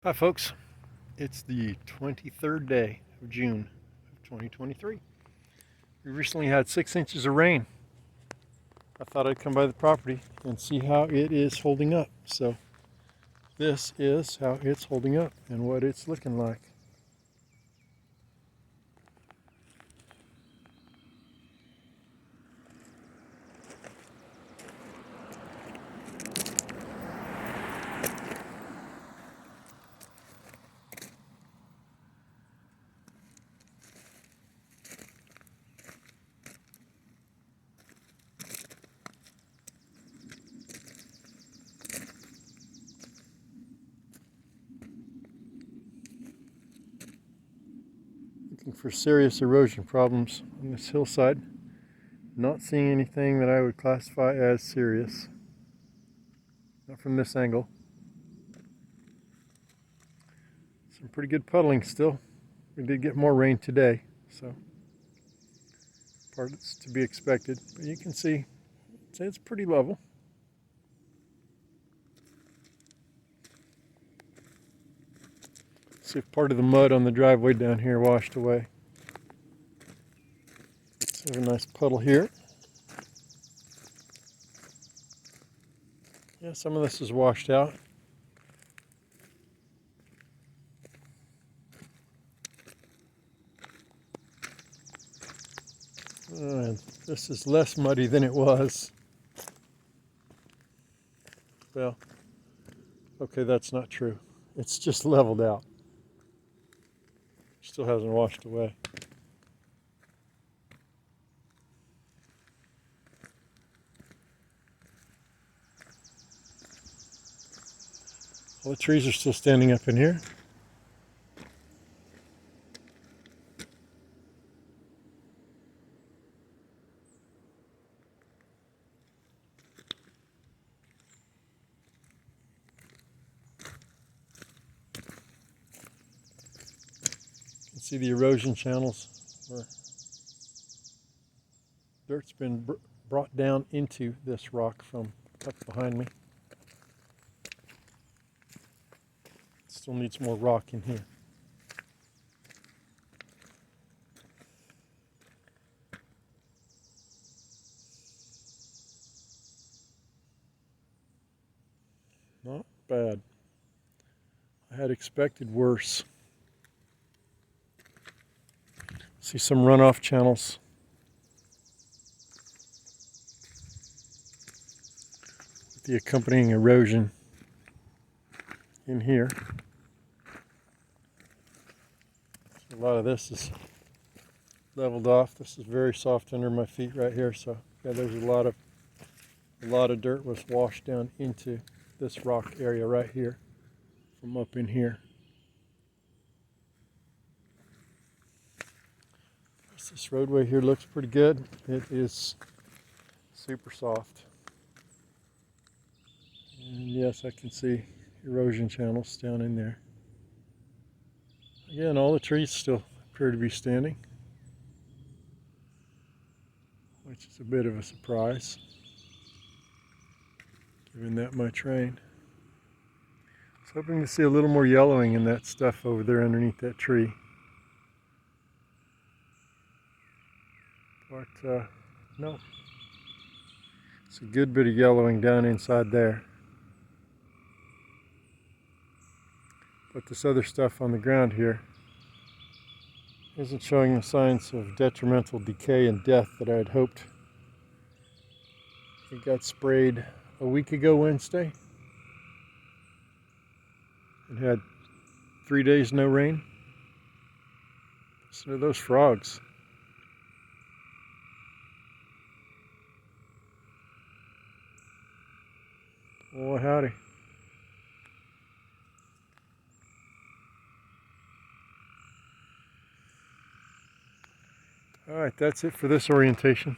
Hi folks, it's the 23rd day of June of 2023. We recently had 6 inches of rain. I thought I'd come by the property and see how it is holding up. So this is how it's holding up and what it's looking like. Looking for serious erosion problems on this hillside. Not seeing anything that I would classify as serious. Not from this angle. Some pretty good puddling still. We did get more rain today, so part's to be expected. But you can see it's pretty level. See if part of the mud on the driveway down here washed away. So a nice puddle here. Yeah, some of this is washed out. This is less muddy than it was. Well, okay, that's not true. It's just leveled out. Still hasn't washed away. All the trees are still standing up in here. You can see the erosion channels where dirt's been brought down into this rock from up behind me. Still needs more rock in here. Not bad. I had expected worse. See some runoff channels. With the accompanying erosion in here. A lot of this is leveled off. This is very soft under my feet right here. So yeah, there's a lot of dirt was washed down into this rock area right here from up in here. This roadway here looks pretty good. It is super soft. And yes, I can see erosion channels down in there. Again, all the trees still appear to be standing, which is a bit of a surprise, given that much rain. I was hoping to see a little more yellowing in that stuff over there underneath that tree. But no, it's a good bit of yellowing down inside there. But this other stuff on the ground here isn't showing the signs of detrimental decay and death that I had hoped. It got sprayed a week ago Wednesday. It had 3 days no rain. So those frogs. Oh, howdy. All right, that's it for this orientation.